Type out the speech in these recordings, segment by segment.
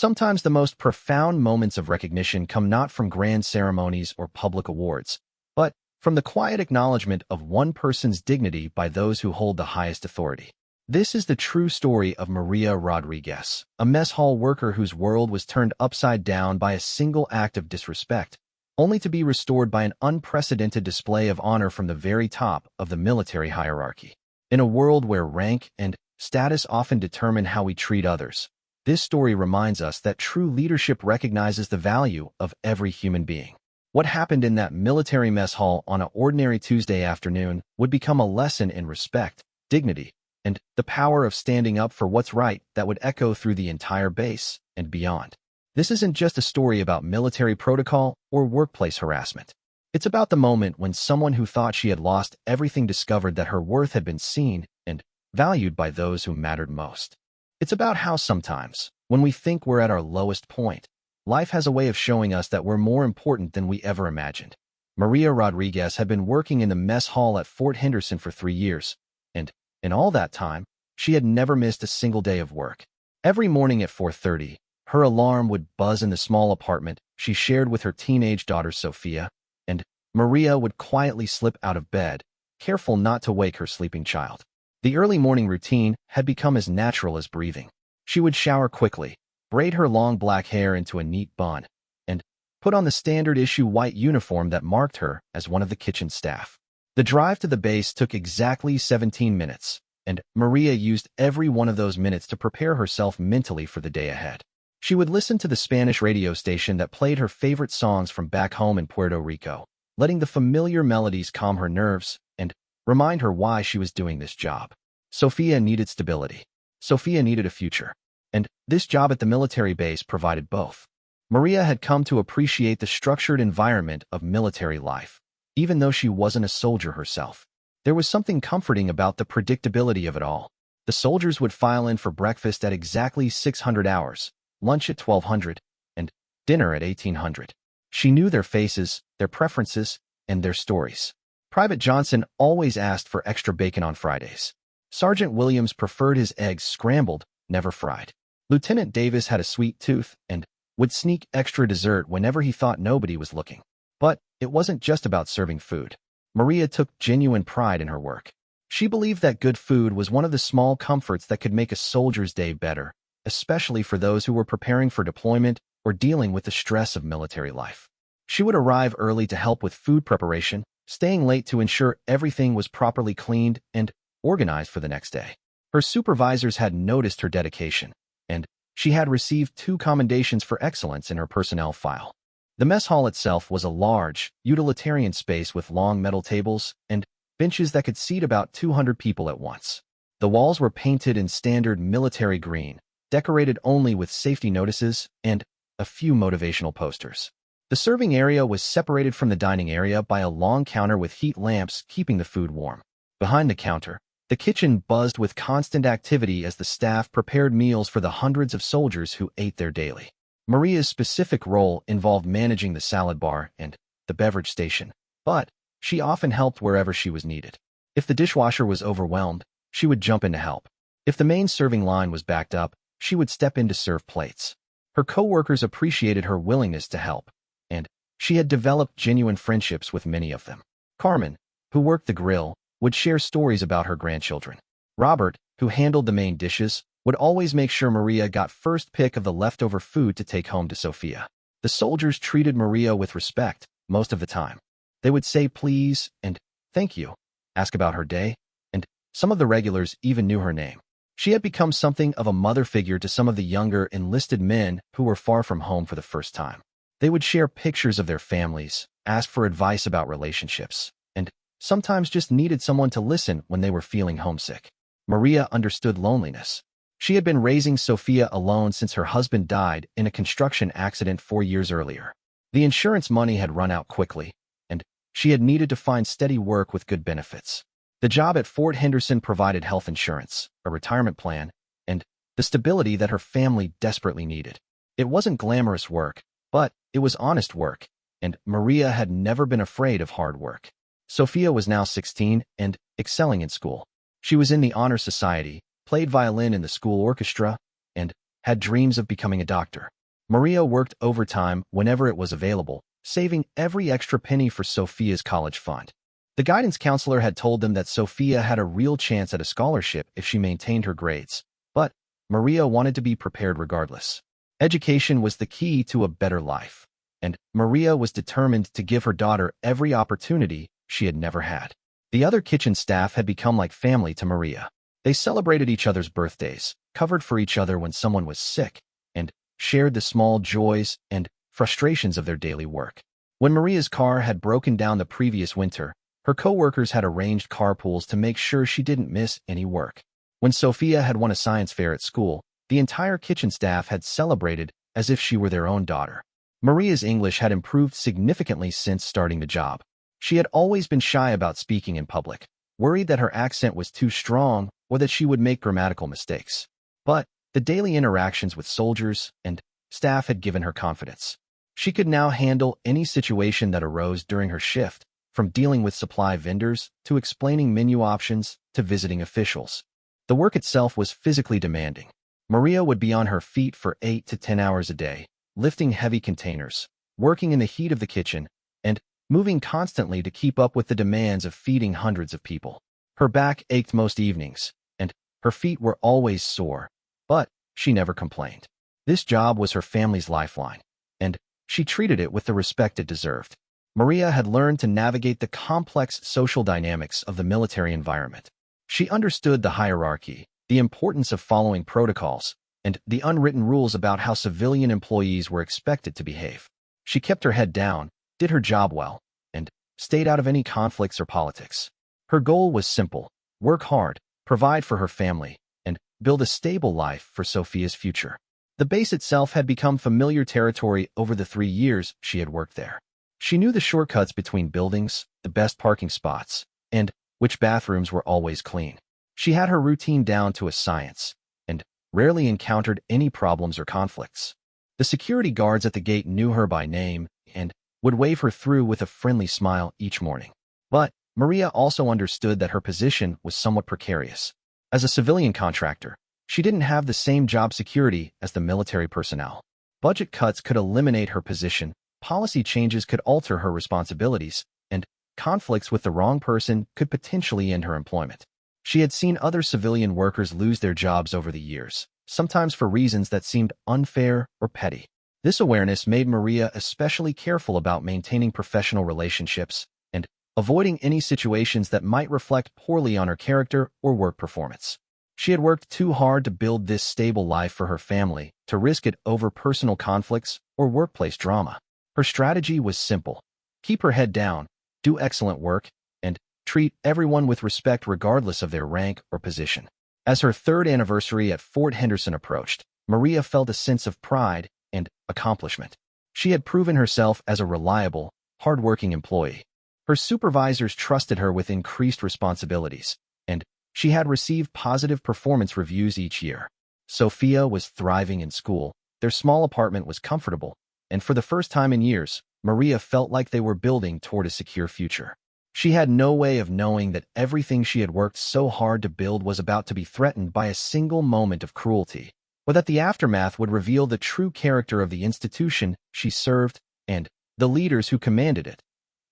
Sometimes the most profound moments of recognition come not from grand ceremonies or public awards, but from the quiet acknowledgement of one person's dignity by those who hold the highest authority. This is the true story of Maria Rodriguez, a mess hall worker whose world was turned upside down by a single act of disrespect, only to be restored by an unprecedented display of honor from the very top of the military hierarchy. In a world where rank and status often determine how we treat others, this story reminds us that true leadership recognizes the value of every human being. What happened in that military mess hall on an ordinary Tuesday afternoon would become a lesson in respect, dignity, and the power of standing up for what's right that would echo through the entire base and beyond. This isn't just a story about military protocol or workplace harassment. It's about the moment when someone who thought she had lost everything discovered that her worth had been seen and valued by those who mattered most. It's about how sometimes, when we think we're at our lowest point, life has a way of showing us that we're more important than we ever imagined. Maria Rodriguez had been working in the mess hall at Fort Henderson for 3 years, and in all that time, she had never missed a single day of work. Every morning at 4:30, her alarm would buzz in the small apartment she shared with her teenage daughter Sophia, and Maria would quietly slip out of bed, careful not to wake her sleeping child. The early morning routine had become as natural as breathing. She would shower quickly, braid her long black hair into a neat bun, and put on the standard-issue white uniform that marked her as one of the kitchen staff. The drive to the base took exactly 17 minutes, and Maria used every one of those minutes to prepare herself mentally for the day ahead. She would listen to the Spanish radio station that played her favorite songs from back home in Puerto Rico, letting the familiar melodies calm her nerves and remind her why she was doing this job. Sophia needed stability. Sophia needed a future. And this job at the military base provided both. Maria had come to appreciate the structured environment of military life, even though she wasn't a soldier herself. There was something comforting about the predictability of it all. The soldiers would file in for breakfast at exactly 600 hours, lunch at 1200, and dinner at 1800. She knew their faces, their preferences, and their stories. Private Johnson always asked for extra bacon on Fridays. Sergeant Williams preferred his eggs scrambled, never fried. Lieutenant Davis had a sweet tooth and would sneak extra dessert whenever he thought nobody was looking. But it wasn't just about serving food. Maria took genuine pride in her work. She believed that good food was one of the small comforts that could make a soldier's day better, especially for those who were preparing for deployment or dealing with the stress of military life. She would arrive early to help with food preparation, staying late to ensure everything was properly cleaned and organized for the next day. Her supervisors had noticed her dedication, and she had received 2 commendations for excellence in her personnel file. The mess hall itself was a large, utilitarian space with long metal tables and benches that could seat about 200 people at once. The walls were painted in standard military green, decorated only with safety notices and a few motivational posters. The serving area was separated from the dining area by a long counter with heat lamps keeping the food warm. Behind the counter, the kitchen buzzed with constant activity as the staff prepared meals for the hundreds of soldiers who ate there daily. Maria's specific role involved managing the salad bar and the beverage station, but she often helped wherever she was needed. If the dishwasher was overwhelmed, she would jump in to help. If the main serving line was backed up, she would step in to serve plates. Her co-workers appreciated her willingness to help, and she had developed genuine friendships with many of them. Carmen, who worked the grill, would share stories about her grandchildren. Robert, who handled the main dishes, would always make sure Maria got first pick of the leftover food to take home to Sophia. The soldiers treated Maria with respect most of the time. They would say please and thank you, ask about her day, and some of the regulars even knew her name. She had become something of a mother figure to some of the younger enlisted men who were far from home for the first time. They would share pictures of their families, ask for advice about relationships, and sometimes just needed someone to listen when they were feeling homesick. Maria understood loneliness. She had been raising Sophia alone since her husband died in a construction accident 4 years earlier. The insurance money had run out quickly, and she had needed to find steady work with good benefits. The job at Fort Henderson provided health insurance, a retirement plan, and the stability that her family desperately needed. It wasn't glamorous work, but it was honest work, and Maria had never been afraid of hard work. Sophia was now 16 and excelling in school. She was in the honor society, played violin in the school orchestra, and had dreams of becoming a doctor. Maria worked overtime whenever it was available, saving every extra penny for Sophia's college fund. The guidance counselor had told them that Sophia had a real chance at a scholarship if she maintained her grades, but Maria wanted to be prepared regardless. Education was the key to a better life, and Maria was determined to give her daughter every opportunity she had never had. The other kitchen staff had become like family to Maria. They celebrated each other's birthdays, covered for each other when someone was sick, and shared the small joys and frustrations of their daily work. When Maria's car had broken down the previous winter, her co-workers had arranged carpools to make sure she didn't miss any work. When Sophia had won a science fair at school, the entire kitchen staff had celebrated as if she were their own daughter. Maria's English had improved significantly since starting the job. She had always been shy about speaking in public, worried that her accent was too strong or that she would make grammatical mistakes. But the daily interactions with soldiers and staff had given her confidence. She could now handle any situation that arose during her shift, from dealing with supply vendors to explaining menu options to visiting officials. The work itself was physically demanding. Maria would be on her feet for 8 to 10 hours a day, lifting heavy containers, working in the heat of the kitchen, and moving constantly to keep up with the demands of feeding hundreds of people. Her back ached most evenings, and her feet were always sore, but she never complained. This job was her family's lifeline, and she treated it with the respect it deserved. Maria had learned to navigate the complex social dynamics of the military environment. She understood the hierarchy, the importance of following protocols, and the unwritten rules about how civilian employees were expected to behave. She kept her head down, did her job well, and stayed out of any conflicts or politics. Her goal was simple: work hard, provide for her family, and build a stable life for Sophia's future. The base itself had become familiar territory over the 3 years she had worked there. She knew the shortcuts between buildings, the best parking spots, and which bathrooms were always clean. She had her routine down to a science, and rarely encountered any problems or conflicts. The security guards at the gate knew her by name and would wave her through with a friendly smile each morning. But Maria also understood that her position was somewhat precarious. As a civilian contractor, she didn't have the same job security as the military personnel. Budget cuts could eliminate her position, policy changes could alter her responsibilities, and conflicts with the wrong person could potentially end her employment. She had seen other civilian workers lose their jobs over the years, sometimes for reasons that seemed unfair or petty. This awareness made Maria especially careful about maintaining professional relationships and avoiding any situations that might reflect poorly on her character or work performance. She had worked too hard to build this stable life for her family to risk it over personal conflicts or workplace drama. Her strategy was simple: keep her head down, do excellent work, and treat everyone with respect regardless of their rank or position. As her 3rd anniversary at Fort Henderson approached, Maria felt a sense of pride and accomplishment. She had proven herself as a reliable, hard-working employee. Her supervisors trusted her with increased responsibilities, and she had received positive performance reviews each year. Sophia was thriving in school, their small apartment was comfortable, and for the first time in years, Maria felt like they were building toward a secure future. She had no way of knowing that everything she had worked so hard to build was about to be threatened by a single moment of cruelty, or that the aftermath would reveal the true character of the institution she served and the leaders who commanded it.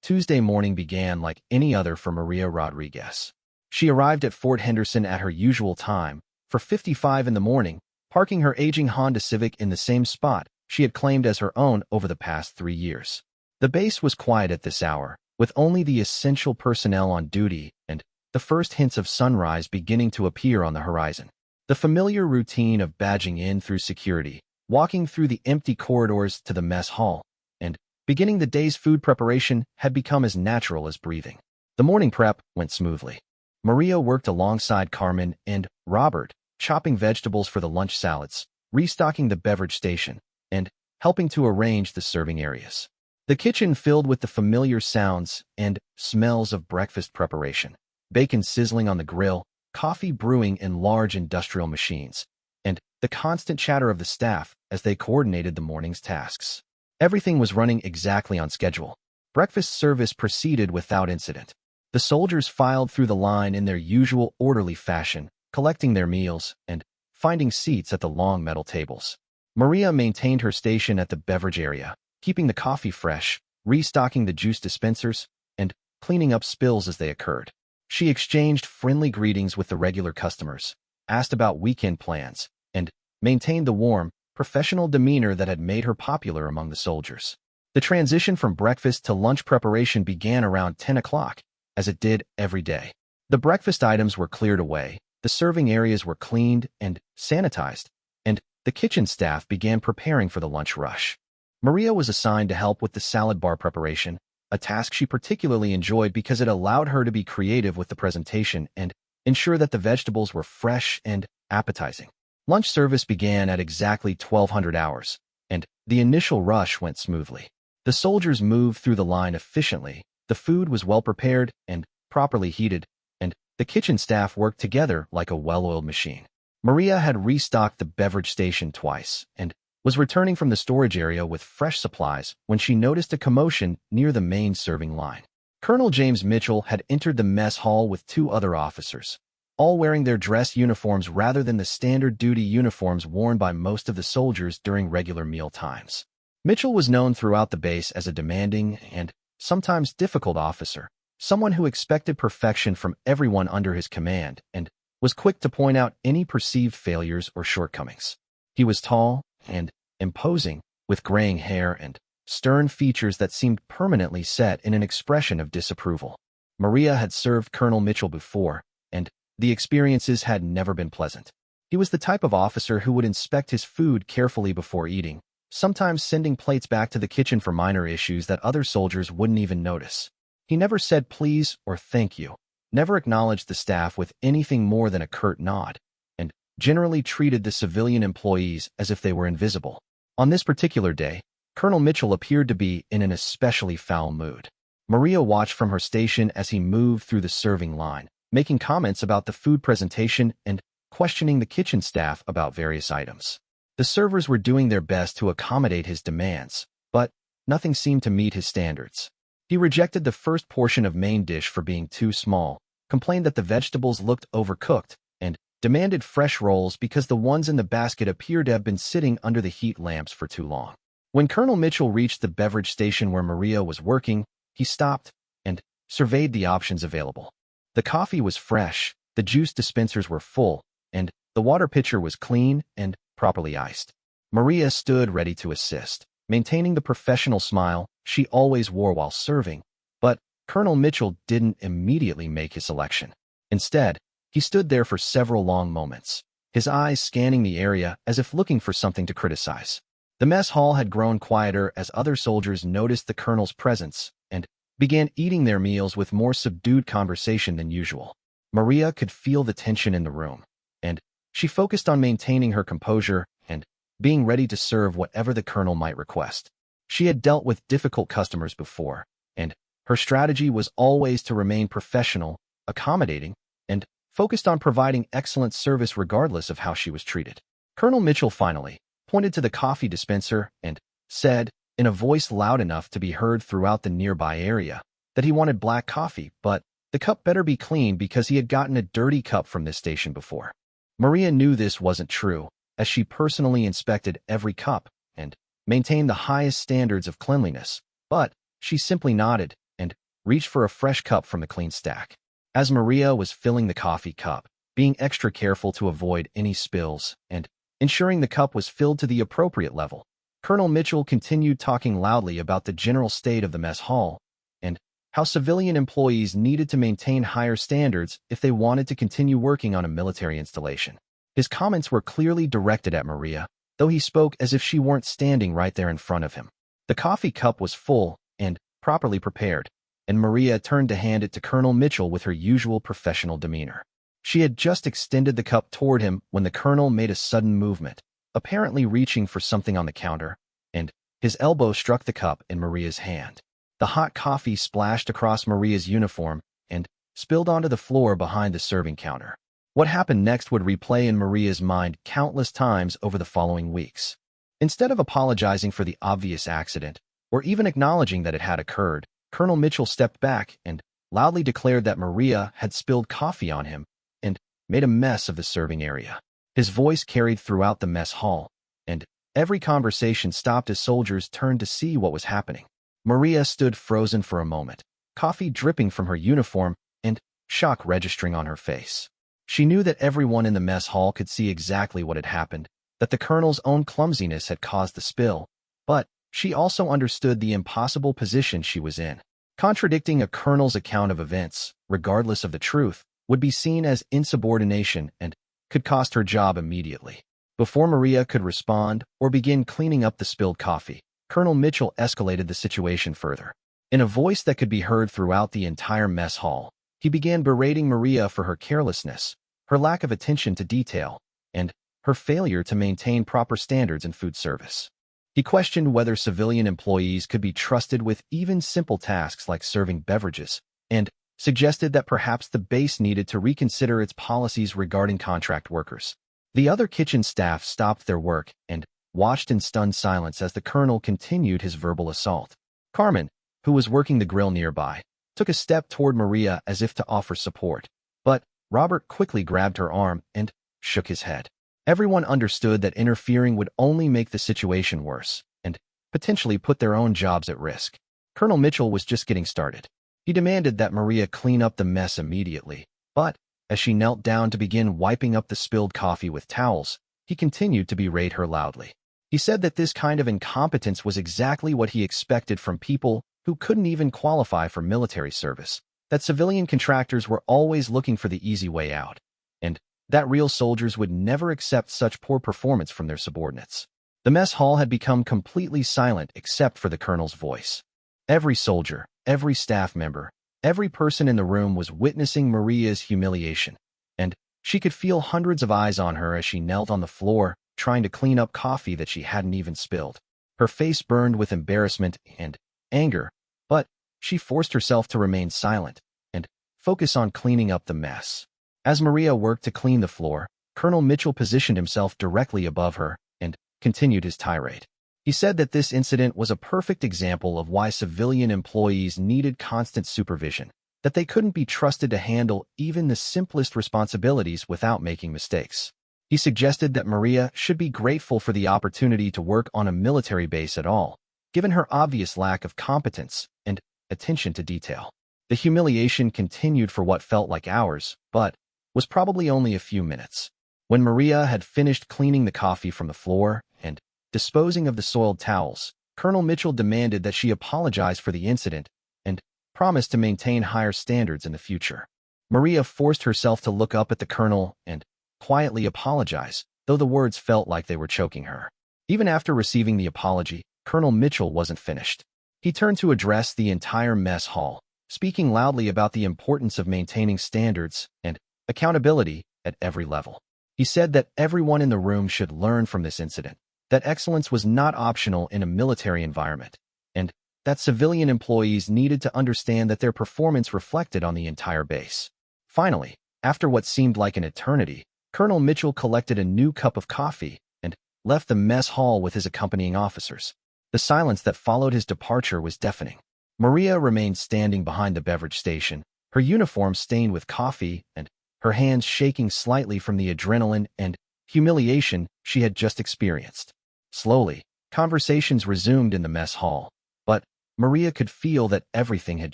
Tuesday morning began like any other for Maria Rodriguez. She arrived at Fort Henderson at her usual time, 4:55 in the morning, parking her aging Honda Civic in the same spot she had claimed as her own over the past 3 years. The base was quiet at this hour, with only the essential personnel on duty and the first hints of sunrise beginning to appear on the horizon. The familiar routine of badging in through security, walking through the empty corridors to the mess hall, and beginning the day's food preparation had become as natural as breathing. The morning prep went smoothly. Maria worked alongside Carmen and Robert, chopping vegetables for the lunch salads, restocking the beverage station, and helping to arrange the serving areas. The kitchen filled with the familiar sounds and smells of breakfast preparation, bacon sizzling on the grill, coffee brewing in large industrial machines, and the constant chatter of the staff as they coordinated the morning's tasks. Everything was running exactly on schedule. Breakfast service proceeded without incident. The soldiers filed through the line in their usual orderly fashion, collecting their meals and finding seats at the long metal tables. Maria maintained her station at the beverage area, keeping the coffee fresh, restocking the juice dispensers, and cleaning up spills as they occurred. She exchanged friendly greetings with the regular customers, asked about weekend plans, and maintained the warm, professional demeanor that had made her popular among the soldiers. The transition from breakfast to lunch preparation began around 10 o'clock, as it did every day. The breakfast items were cleared away, the serving areas were cleaned and sanitized, and the kitchen staff began preparing for the lunch rush. Maria was assigned to help with the salad bar preparation, a task she particularly enjoyed because it allowed her to be creative with the presentation and ensure that the vegetables were fresh and appetizing. Lunch service began at exactly 1200 hours, and the initial rush went smoothly. The soldiers moved through the line efficiently, the food was well prepared and properly heated, and the kitchen staff worked together like a well-oiled machine. Maria had restocked the beverage station twice and was returning from the storage area with fresh supplies when she noticed a commotion near the main serving line. Colonel James Mitchell had entered the mess hall with two other officers, all wearing their dress uniforms rather than the standard duty uniforms worn by most of the soldiers during regular meal times. Mitchell was known throughout the base as a demanding and sometimes difficult officer, someone who expected perfection from everyone under his command and was quick to point out any perceived failures or shortcomings. He was tall and imposing, with graying hair and stern features that seemed permanently set in an expression of disapproval. Maria had served Colonel Mitchell before, and the experiences had never been pleasant. He was the type of officer who would inspect his food carefully before eating, sometimes sending plates back to the kitchen for minor issues that other soldiers wouldn't even notice. He never said please or thank you, never acknowledged the staff with anything more than a curt nod, and generally treated the civilian employees as if they were invisible. On this particular day, Colonel Mitchell appeared to be in an especially foul mood. Maria watched from her station as he moved through the serving line, making comments about the food presentation and questioning the kitchen staff about various items. The servers were doing their best to accommodate his demands, but nothing seemed to meet his standards. He rejected the first portion of main dish for being too small, complained that the vegetables looked overcooked, and demanded fresh rolls because the ones in the basket appeared to have been sitting under the heat lamps for too long. When Colonel Mitchell reached the beverage station where Maria was working, he stopped and surveyed the options available. The coffee was fresh, the juice dispensers were full, and the water pitcher was clean and properly iced. Maria stood ready to assist, maintaining the professional smile she always wore while serving, but Colonel Mitchell didn't immediately make his selection. Instead, he stood there for several long moments, his eyes scanning the area as if looking for something to criticize. The mess hall had grown quieter as other soldiers noticed the colonel's presence and began eating their meals with more subdued conversation than usual. Maria could feel the tension in the room, and she focused on maintaining her composure and being ready to serve whatever the colonel might request. She had dealt with difficult customers before, and her strategy was always to remain professional, accommodating, and focused on providing excellent service regardless of how she was treated. Colonel Mitchell finally pointed to the coffee dispenser and said, in a voice loud enough to be heard throughout the nearby area, that he wanted black coffee, but the cup better be clean because he had gotten a dirty cup from this station before. Maria knew this wasn't true, as she personally inspected every cup and maintained the highest standards of cleanliness, but she simply nodded and reached for a fresh cup from the clean stack. As Maria was filling the coffee cup, being extra careful to avoid any spills and ensuring the cup was filled to the appropriate level, Colonel Mitchell continued talking loudly about the general state of the mess hall and how civilian employees needed to maintain higher standards if they wanted to continue working on a military installation. His comments were clearly directed at Maria, though he spoke as if she weren't standing right there in front of him. The coffee cup was full and properly prepared, and Maria turned to hand it to Colonel Mitchell with her usual professional demeanor. She had just extended the cup toward him when the colonel made a sudden movement, apparently reaching for something on the counter, and his elbow struck the cup in Maria's hand. The hot coffee splashed across Maria's uniform and spilled onto the floor behind the serving counter. What happened next would replay in Maria's mind countless times over the following weeks. Instead of apologizing for the obvious accident, or even acknowledging that it had occurred, Colonel Mitchell stepped back and loudly declared that Maria had spilled coffee on him and made a mess of the serving area. His voice carried throughout the mess hall, and every conversation stopped as soldiers turned to see what was happening. Maria stood frozen for a moment, coffee dripping from her uniform and shock registering on her face. She knew that everyone in the mess hall could see exactly what had happened, that the colonel's own clumsiness had caused the spill, but she also understood the impossible position she was in. Contradicting a colonel's account of events, regardless of the truth, would be seen as insubordination and could cost her job immediately. Before Maria could respond or begin cleaning up the spilled coffee, Colonel Mitchell escalated the situation further. In a voice that could be heard throughout the entire mess hall, he began berating Maria for her carelessness, her lack of attention to detail, and her failure to maintain proper standards in food service. He questioned whether civilian employees could be trusted with even simple tasks like serving beverages, and suggested that perhaps the base needed to reconsider its policies regarding contract workers. The other kitchen staff stopped their work and watched in stunned silence as the colonel continued his verbal assault. Carmen, who was working the grill nearby, took a step toward Maria as if to offer support, but Robert quickly grabbed her arm and shook his head. Everyone understood that interfering would only make the situation worse and potentially put their own jobs at risk. Colonel Mitchell was just getting started. He demanded that Maria clean up the mess immediately, but as she knelt down to begin wiping up the spilled coffee with towels, he continued to berate her loudly. He said that this kind of incompetence was exactly what he expected from people who couldn't even qualify for military service, that civilian contractors were always looking for the easy way out, and that real soldiers would never accept such poor performance from their subordinates. The mess hall had become completely silent except for the colonel's voice. Every soldier, every staff member, every person in the room was witnessing Maria's humiliation, and she could feel hundreds of eyes on her as she knelt on the floor, trying to clean up coffee that she hadn't even spilled. Her face burned with embarrassment and anger, but she forced herself to remain silent and focus on cleaning up the mess. As Maria worked to clean the floor, Colonel Mitchell positioned himself directly above her and continued his tirade. He said that this incident was a perfect example of why civilian employees needed constant supervision, that they couldn't be trusted to handle even the simplest responsibilities without making mistakes. He suggested that Maria should be grateful for the opportunity to work on a military base at all, given her obvious lack of competence and attention to detail. The humiliation continued for what felt like hours, but was probably only a few minutes. When Maria had finished cleaning the coffee from the floor and disposing of the soiled towels, Colonel Mitchell demanded that she apologize for the incident and promised to maintain higher standards in the future. Maria forced herself to look up at the colonel and quietly apologize, though the words felt like they were choking her. Even after receiving the apology, Colonel Mitchell wasn't finished. He turned to address the entire mess hall, speaking loudly about the importance of maintaining standards and accountability at every level. He said that everyone in the room should learn from this incident, that excellence was not optional in a military environment, and that civilian employees needed to understand that their performance reflected on the entire base. Finally, after what seemed like an eternity, Colonel Mitchell collected a new cup of coffee and left the mess hall with his accompanying officers. The silence that followed his departure was deafening. Maria remained standing behind the beverage station, her uniform stained with coffee and her hands shaking slightly from the adrenaline and humiliation she had just experienced. Slowly, conversations resumed in the mess hall, but Maria could feel that everything had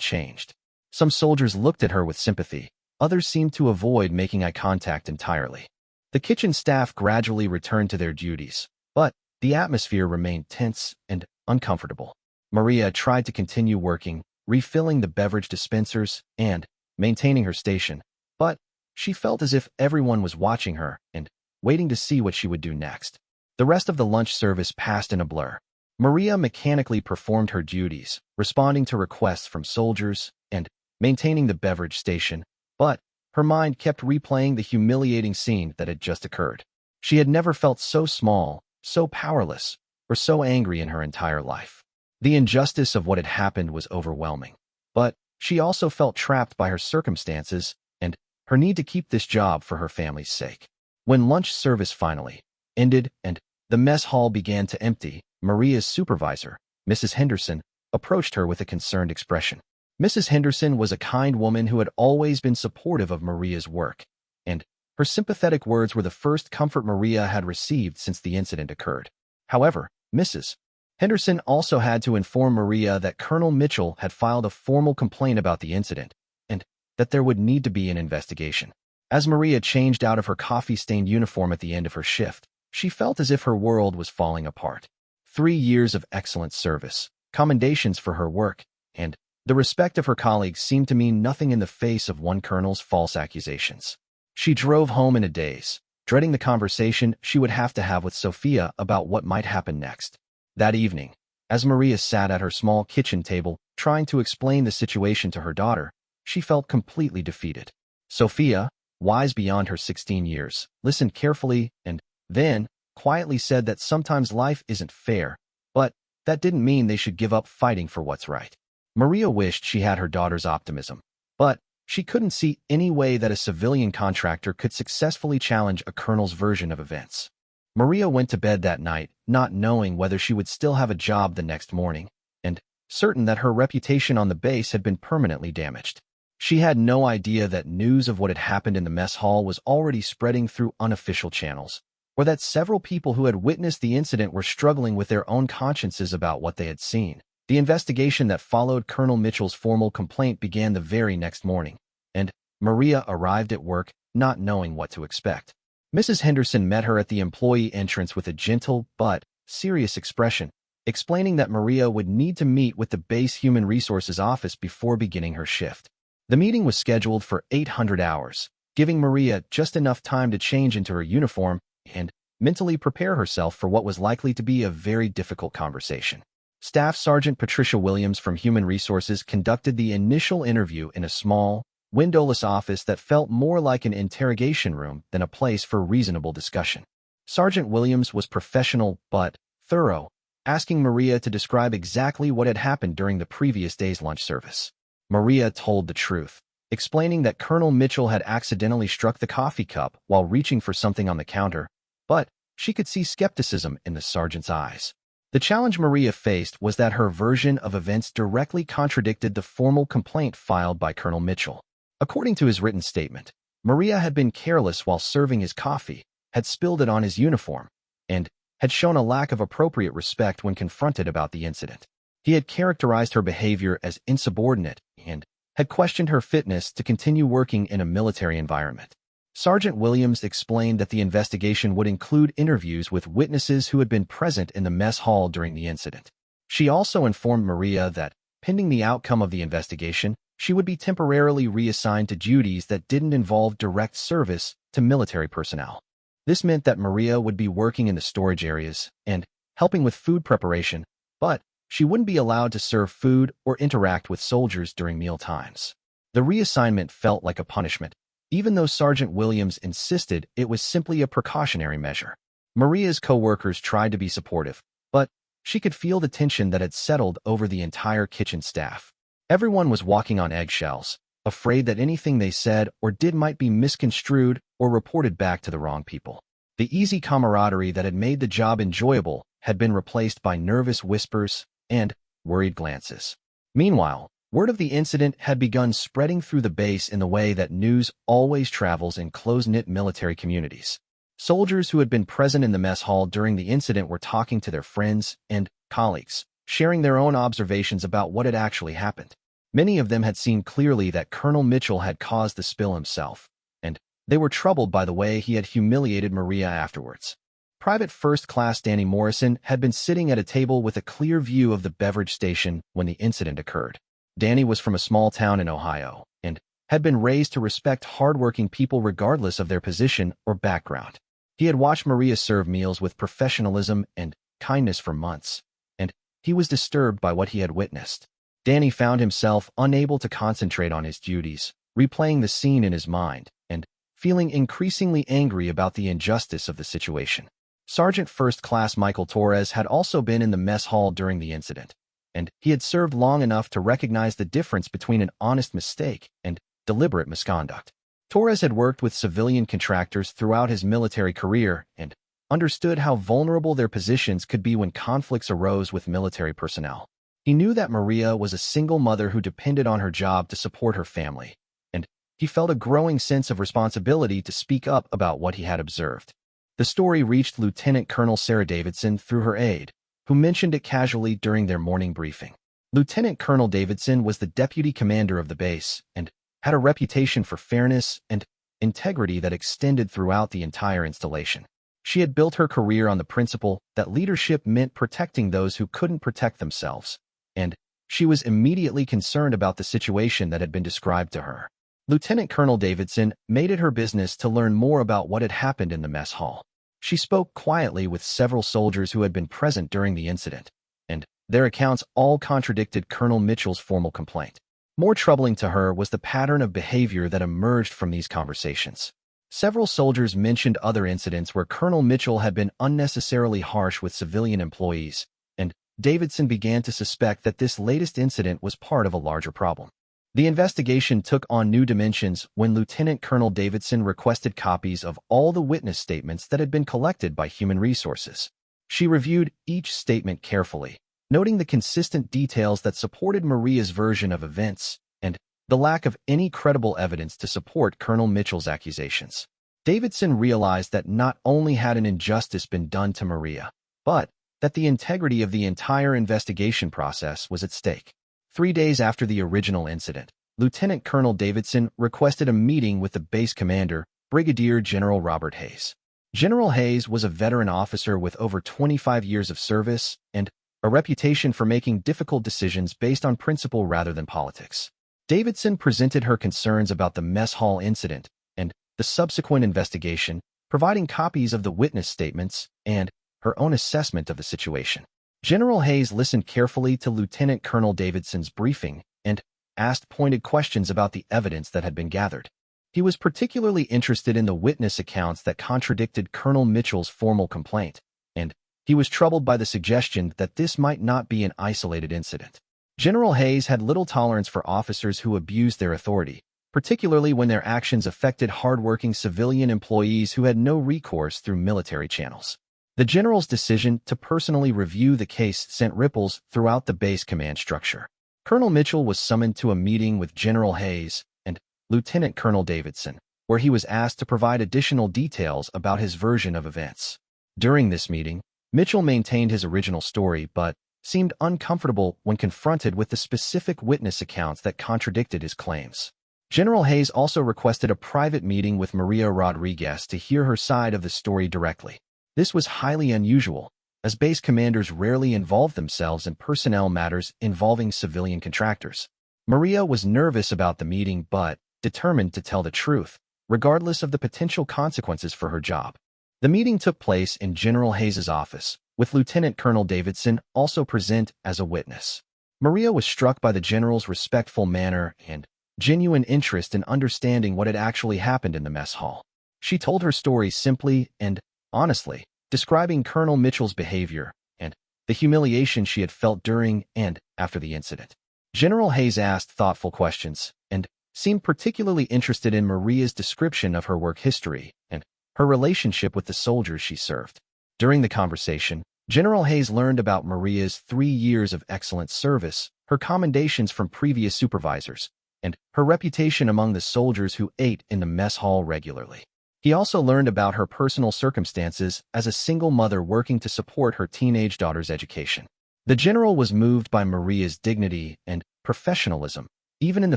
changed. Some soldiers looked at her with sympathy, others seemed to avoid making eye contact entirely. The kitchen staff gradually returned to their duties, but the atmosphere remained tense and uncomfortable. Maria tried to continue working, refilling the beverage dispensers and maintaining her station, but she felt as if everyone was watching her and waiting to see what she would do next. The rest of the lunch service passed in a blur. Maria mechanically performed her duties, responding to requests from soldiers and maintaining the beverage station, but her mind kept replaying the humiliating scene that had just occurred. She had never felt so small, so powerless, or so angry in her entire life. The injustice of what had happened was overwhelming, but she also felt trapped by her circumstances and her need to keep this job for her family's sake. When lunch service finally ended and the mess hall began to empty, Maria's supervisor, Mrs. Henderson, approached her with a concerned expression. Mrs. Henderson was a kind woman who had always been supportive of Maria's work, and Her sympathetic words were the first comfort Maria had received since the incident occurred. However, Mrs. Henderson also had to inform Maria that Colonel Mitchell had filed a formal complaint about the incident and that there would need to be an investigation. As Maria changed out of her coffee-stained uniform at the end of her shift, she felt as if her world was falling apart. 3 years of excellent service, commendations for her work, and the respect of her colleagues seemed to mean nothing in the face of one colonel's false accusations. She drove home in a daze, dreading the conversation she would have to have with Sophia about what might happen next. That evening, as Maria sat at her small kitchen table trying to explain the situation to her daughter, she felt completely defeated. Sophia, wise beyond her 16 years, listened carefully and then quietly said that sometimes life isn't fair, but that didn't mean they should give up fighting for what's right. Maria wished she had her daughter's optimism, but she couldn't see any way that a civilian contractor could successfully challenge a colonel's version of events. Maria went to bed that night, not knowing whether she would still have a job the next morning, and certain that her reputation on the base had been permanently damaged. She had no idea that news of what had happened in the mess hall was already spreading through unofficial channels, or that several people who had witnessed the incident were struggling with their own consciences about what they had seen. The investigation that followed Colonel Mitchell's formal complaint began the very next morning, and Maria arrived at work not knowing what to expect. Mrs. Henderson met her at the employee entrance with a gentle but serious expression, explaining that Maria would need to meet with the base human resources office before beginning her shift. The meeting was scheduled for 800 hours, giving Maria just enough time to change into her uniform and mentally prepare herself for what was likely to be a very difficult conversation. Staff Sergeant Patricia Williams from Human Resources conducted the initial interview in a small, windowless office that felt more like an interrogation room than a place for reasonable discussion. Sergeant Williams was professional but thorough, asking Maria to describe exactly what had happened during the previous day's lunch service. Maria told the truth, explaining that Colonel Mitchell had accidentally struck the coffee cup while reaching for something on the counter, but she could see skepticism in the sergeant's eyes. The challenge Maria faced was that her version of events directly contradicted the formal complaint filed by Colonel Mitchell. According to his written statement, Maria had been careless while serving his coffee, had spilled it on his uniform, and had shown a lack of appropriate respect when confronted about the incident. He had characterized her behavior as insubordinate and had questioned her fitness to continue working in a military environment. Sergeant Williams explained that the investigation would include interviews with witnesses who had been present in the mess hall during the incident. She also informed Maria that, pending the outcome of the investigation, she would be temporarily reassigned to duties that didn't involve direct service to military personnel. This meant that Maria would be working in the storage areas and helping with food preparation, but she wouldn't be allowed to serve food or interact with soldiers during meal times. The reassignment felt like a punishment, even though Sergeant Williams insisted it was simply a precautionary measure. Maria's co-workers tried to be supportive, but she could feel the tension that had settled over the entire kitchen staff. Everyone was walking on eggshells, afraid that anything they said or did might be misconstrued or reported back to the wrong people. The easy camaraderie that had made the job enjoyable had been replaced by nervous whispers and worried glances. Meanwhile, word of the incident had begun spreading through the base in the way that news always travels in close-knit military communities. Soldiers who had been present in the mess hall during the incident were talking to their friends and colleagues, sharing their own observations about what had actually happened. Many of them had seen clearly that Colonel Mitchell had caused the spill himself, and they were troubled by the way he had humiliated Maria afterwards. Private First Class Danny Morrison had been sitting at a table with a clear view of the beverage station when the incident occurred. Danny was from a small town in Ohio and had been raised to respect hardworking people regardless of their position or background. He had watched Maria serve meals with professionalism and kindness for months, and he was disturbed by what he had witnessed. Danny found himself unable to concentrate on his duties, replaying the scene in his mind, and feeling increasingly angry about the injustice of the situation. Sergeant First Class Michael Torres had also been in the mess hall during the incident, and he had served long enough to recognize the difference between an honest mistake and deliberate misconduct. Torres had worked with civilian contractors throughout his military career and understood how vulnerable their positions could be when conflicts arose with military personnel. He knew that Maria was a single mother who depended on her job to support her family, and he felt a growing sense of responsibility to speak up about what he had observed. The story reached Lieutenant Colonel Sarah Davidson through her aide, who mentioned it casually during their morning briefing. Lieutenant Colonel Davidson was the deputy commander of the base and had a reputation for fairness and integrity that extended throughout the entire installation. She had built her career on the principle that leadership meant protecting those who couldn't protect themselves, and she was immediately concerned about the situation that had been described to her. Lieutenant Colonel Davidson made it her business to learn more about what had happened in the mess hall. She spoke quietly with several soldiers who had been present during the incident, and their accounts all contradicted Colonel Mitchell's formal complaint. More troubling to her was the pattern of behavior that emerged from these conversations. Several soldiers mentioned other incidents where Colonel Mitchell had been unnecessarily harsh with civilian employees, and Davidson began to suspect that this latest incident was part of a larger problem. The investigation took on new dimensions when Lieutenant Colonel Davidson requested copies of all the witness statements that had been collected by Human Resources. She reviewed each statement carefully, noting the consistent details that supported Maria's version of events and the lack of any credible evidence to support Colonel Mitchell's accusations. Davidson realized that not only had an injustice been done to Maria, but that the integrity of the entire investigation process was at stake. 3 days after the original incident, Lieutenant Colonel Davidson requested a meeting with the base commander, Brigadier General Robert Hayes. General Hayes was a veteran officer with over 25 years of service and a reputation for making difficult decisions based on principle rather than politics. Davidson presented her concerns about the mess hall incident and the subsequent investigation, providing copies of the witness statements and her own assessment of the situation. General Hayes listened carefully to Lieutenant Colonel Davidson's briefing and asked pointed questions about the evidence that had been gathered. He was particularly interested in the witness accounts that contradicted Colonel Mitchell's formal complaint, and he was troubled by the suggestion that this might not be an isolated incident. General Hayes had little tolerance for officers who abused their authority, particularly when their actions affected hardworking civilian employees who had no recourse through military channels. The general's decision to personally review the case sent ripples throughout the base command structure. Colonel Mitchell was summoned to a meeting with General Hayes and Lieutenant Colonel Davidson, where he was asked to provide additional details about his version of events. During this meeting, Mitchell maintained his original story but seemed uncomfortable when confronted with the specific witness accounts that contradicted his claims. General Hayes also requested a private meeting with Maria Rodriguez to hear her side of the story directly. This was highly unusual, as base commanders rarely involve themselves in personnel matters involving civilian contractors. Maria was nervous about the meeting but determined to tell the truth, regardless of the potential consequences for her job. The meeting took place in General Hayes's office, with Lieutenant Colonel Davidson also present as a witness. Maria was struck by the general's respectful manner and genuine interest in understanding what had actually happened in the mess hall. She told her story simply and honestly, describing Colonel Mitchell's behavior and the humiliation she had felt during and after the incident. General Hayes asked thoughtful questions and seemed particularly interested in Maria's description of her work history and her relationship with the soldiers she served. During the conversation, General Hayes learned about Maria's 3 years of excellent service, her commendations from previous supervisors, and her reputation among the soldiers who ate in the mess hall regularly. He also learned about her personal circumstances as a single mother working to support her teenage daughter's education. The general was moved by Maria's dignity and professionalism, even in the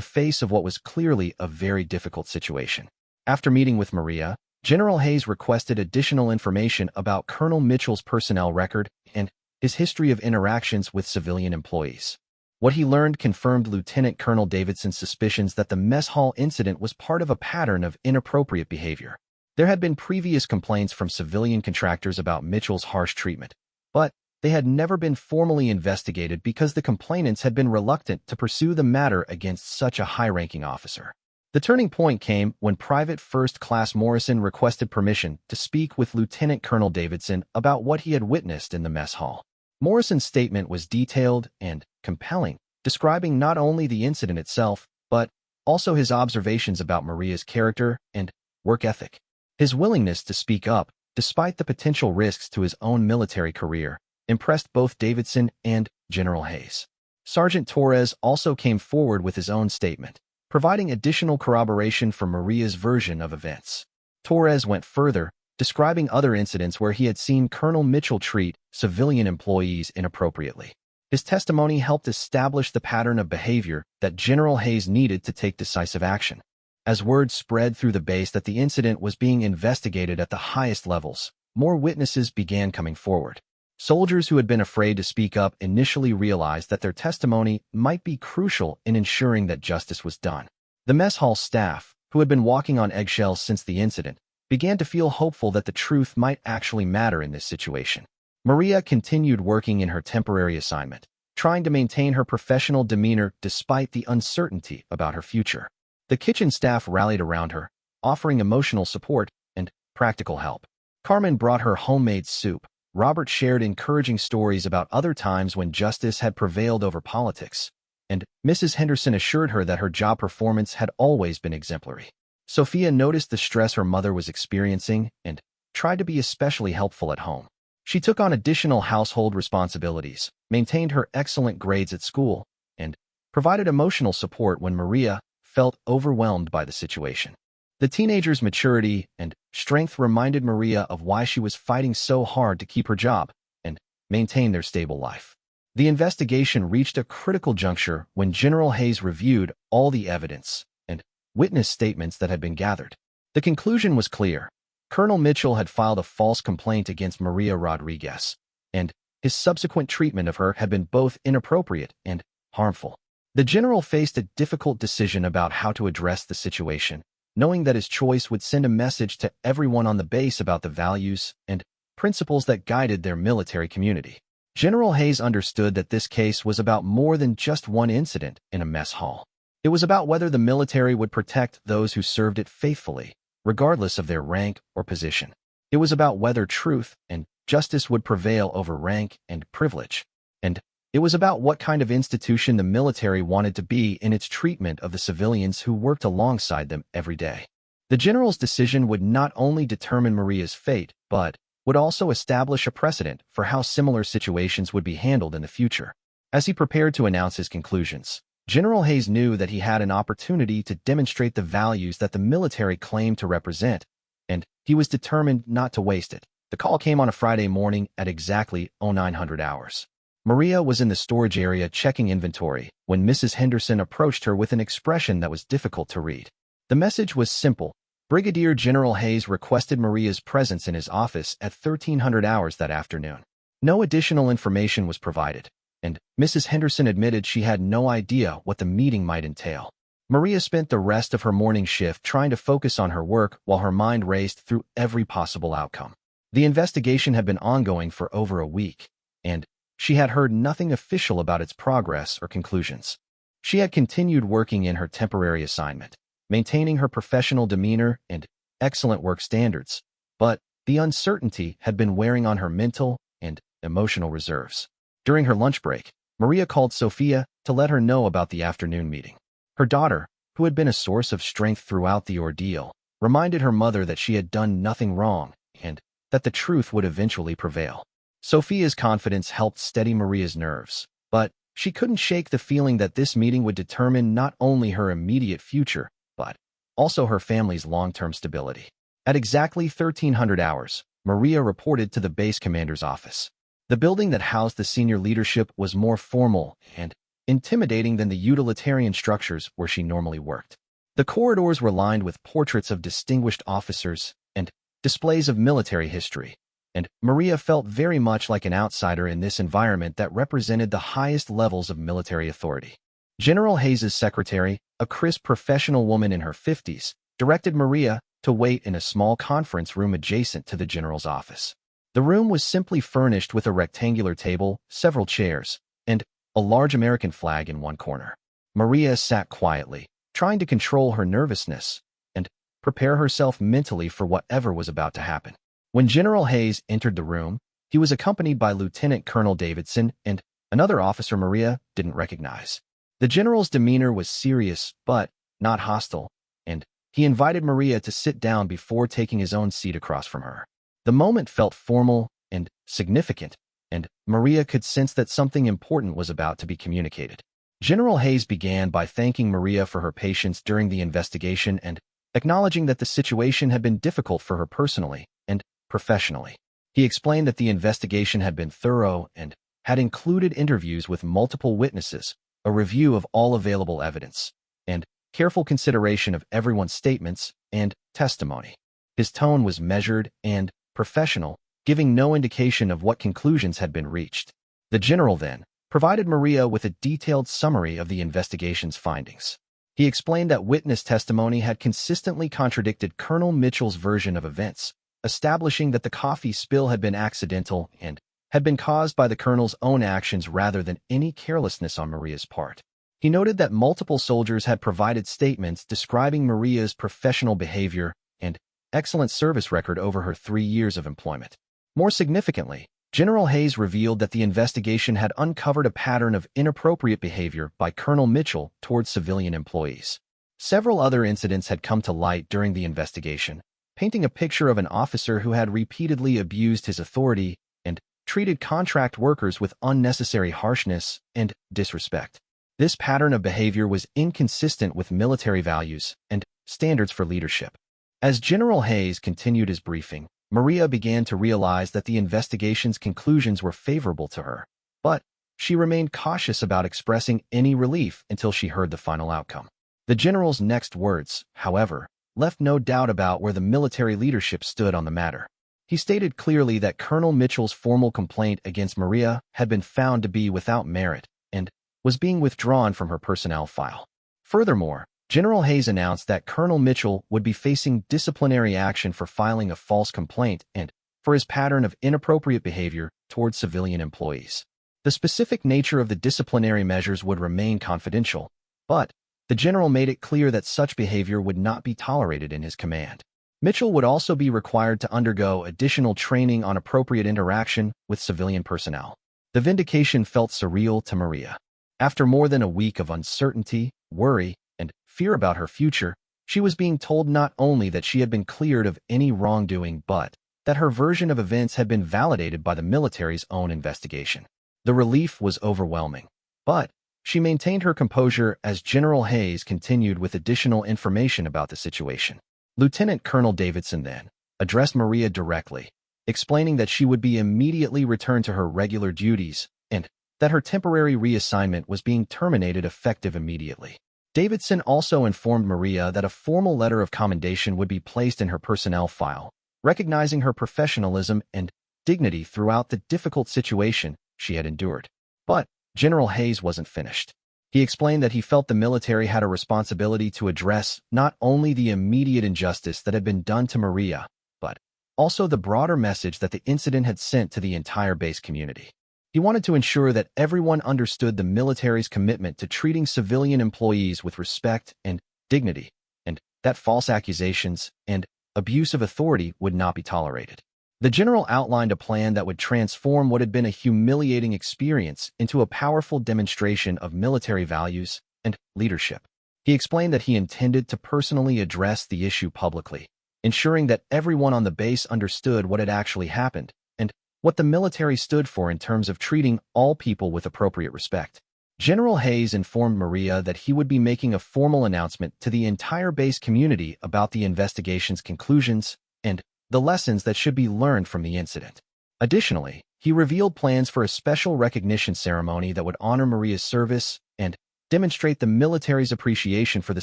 face of what was clearly a very difficult situation. After meeting with Maria, General Hayes requested additional information about Colonel Mitchell's personnel record and his history of interactions with civilian employees. What he learned confirmed Lieutenant Colonel Davidson's suspicions that the mess hall incident was part of a pattern of inappropriate behavior. There had been previous complaints from civilian contractors about Mitchell's harsh treatment, but they had never been formally investigated because the complainants had been reluctant to pursue the matter against such a high-ranking officer. The turning point came when Private First Class Morrison requested permission to speak with Lieutenant Colonel Davidson about what he had witnessed in the mess hall. Morrison's statement was detailed and compelling, describing not only the incident itself, but also his observations about Maria's character and work ethic. His willingness to speak up, despite the potential risks to his own military career, impressed both Davidson and General Hayes. Sergeant Torres also came forward with his own statement, providing additional corroboration for Maria's version of events. Torres went further, describing other incidents where he had seen Colonel Mitchell treat civilian employees inappropriately. His testimony helped establish the pattern of behavior that General Hayes needed to take decisive action. As word spread through the base that the incident was being investigated at the highest levels, more witnesses began coming forward. Soldiers who had been afraid to speak up initially realized that their testimony might be crucial in ensuring that justice was done. The mess hall staff, who had been walking on eggshells since the incident, began to feel hopeful that the truth might actually matter in this situation. Maria continued working in her temporary assignment, trying to maintain her professional demeanor despite the uncertainty about her future. The kitchen staff rallied around her, offering emotional support and practical help. Carmen brought her homemade soup. Robert shared encouraging stories about other times when justice had prevailed over politics, and Mrs. Henderson assured her that her job performance had always been exemplary. Sophia noticed the stress her mother was experiencing and tried to be especially helpful at home. She took on additional household responsibilities, maintained her excellent grades at school, and provided emotional support when Maria felt overwhelmed by the situation. The teenager's maturity and strength reminded Maria of why she was fighting so hard to keep her job and maintain their stable life. The investigation reached a critical juncture when General Hayes reviewed all the evidence and witness statements that had been gathered. The conclusion was clear. Colonel Mitchell had filed a false complaint against Maria Rodriguez, and his subsequent treatment of her had been both inappropriate and harmful. The general faced a difficult decision about how to address the situation, knowing that his choice would send a message to everyone on the base about the values and principles that guided their military community. General Hayes understood that this case was about more than just one incident in a mess hall. It was about whether the military would protect those who served it faithfully, regardless of their rank or position. It was about whether truth and justice would prevail over rank and privilege. And it was about what kind of institution the military wanted to be in its treatment of the civilians who worked alongside them every day. The general's decision would not only determine Maria's fate, but would also establish a precedent for how similar situations would be handled in the future. As he prepared to announce his conclusions, General Hayes knew that he had an opportunity to demonstrate the values that the military claimed to represent, and he was determined not to waste it. The call came on a Friday morning at exactly 0900 hours. Maria was in the storage area checking inventory when Mrs. Henderson approached her with an expression that was difficult to read. The message was simple. Brigadier General Hayes requested Maria's presence in his office at 1300 hours that afternoon. No additional information was provided, and Mrs. Henderson admitted she had no idea what the meeting might entail. Maria spent the rest of her morning shift trying to focus on her work while her mind raced through every possible outcome. The investigation had been ongoing for over a week, and she had heard nothing official about its progress or conclusions. She had continued working in her temporary assignment, maintaining her professional demeanor and excellent work standards, but the uncertainty had been wearing on her mental and emotional reserves. During her lunch break, Maria called Sophia to let her know about the afternoon meeting. Her daughter, who had been a source of strength throughout the ordeal, reminded her mother that she had done nothing wrong and that the truth would eventually prevail. Sophia's confidence helped steady Maria's nerves, but she couldn't shake the feeling that this meeting would determine not only her immediate future, but also her family's long-term stability. At exactly 1300 hours, Maria reported to the base commander's office. The building that housed the senior leadership was more formal and intimidating than the utilitarian structures where she normally worked. The corridors were lined with portraits of distinguished officers and displays of military history, and Maria felt very much like an outsider in this environment that represented the highest levels of military authority. General Hayes's secretary, a crisp professional woman in her 50s, directed Maria to wait in a small conference room adjacent to the general's office. The room was simply furnished with a rectangular table, several chairs, and a large American flag in one corner. Maria sat quietly, trying to control her nervousness and prepare herself mentally for whatever was about to happen. When General Hayes entered the room, he was accompanied by Lieutenant Colonel Davidson and another officer Maria didn't recognize. The general's demeanor was serious but not hostile, and he invited Maria to sit down before taking his own seat across from her. The moment felt formal and significant, and Maria could sense that something important was about to be communicated. General Hayes began by thanking Maria for her patience during the investigation and acknowledging that the situation had been difficult for her personally and professionally. He explained that the investigation had been thorough and had included interviews with multiple witnesses, a review of all available evidence, and careful consideration of everyone's statements and testimony. His tone was measured and professional, giving no indication of what conclusions had been reached. The general then provided Maria with a detailed summary of the investigation's findings. He explained that witness testimony had consistently contradicted Colonel Mitchell's version of events, establishing that the coffee spill had been accidental and had been caused by the colonel's own actions rather than any carelessness on Maria's part. He noted that multiple soldiers had provided statements describing Maria's professional behavior and excellent service record over her 3 years of employment. More significantly, General Hayes revealed that the investigation had uncovered a pattern of inappropriate behavior by Colonel Mitchell towards civilian employees. Several other incidents had come to light during the investigation, painting a picture of an officer who had repeatedly abused his authority and treated contract workers with unnecessary harshness and disrespect. This pattern of behavior was inconsistent with military values and standards for leadership. As General Hayes continued his briefing, Maria began to realize that the investigation's conclusions were favorable to her, but she remained cautious about expressing any relief until she heard the final outcome. The general's next words, however, left no doubt about where the military leadership stood on the matter. He stated clearly that Colonel Mitchell's formal complaint against Maria had been found to be without merit and was being withdrawn from her personnel file. Furthermore, General Hayes announced that Colonel Mitchell would be facing disciplinary action for filing a false complaint and for his pattern of inappropriate behavior towards civilian employees. The specific nature of the disciplinary measures would remain confidential, but the general made it clear that such behavior would not be tolerated in his command. Mitchell would also be required to undergo additional training on appropriate interaction with civilian personnel. The vindication felt surreal to Maria. After more than a week of uncertainty, worry, and fear about her future, she was being told not only that she had been cleared of any wrongdoing but that her version of events had been validated by the military's own investigation. The relief was overwhelming, but she maintained her composure as General Hayes continued with additional information about the situation. Lieutenant Colonel Davidson then addressed Maria directly, explaining that she would be immediately returned to her regular duties and that her temporary reassignment was being terminated effective immediately. Davidson also informed Maria that a formal letter of commendation would be placed in her personnel file, recognizing her professionalism and dignity throughout the difficult situation she had endured. But General Hayes wasn't finished. He explained that he felt the military had a responsibility to address not only the immediate injustice that had been done to Maria, but also the broader message that the incident had sent to the entire base community. He wanted to ensure that everyone understood the military's commitment to treating civilian employees with respect and dignity, and that false accusations and abuse of authority would not be tolerated. The general outlined a plan that would transform what had been a humiliating experience into a powerful demonstration of military values and leadership. He explained that he intended to personally address the issue publicly, ensuring that everyone on the base understood what had actually happened and what the military stood for in terms of treating all people with appropriate respect. General Hayes informed Maria that he would be making a formal announcement to the entire base community about the investigation's conclusions and the lessons that should be learned from the incident. Additionally, he revealed plans for a special recognition ceremony that would honor Maria's service and demonstrate the military's appreciation for the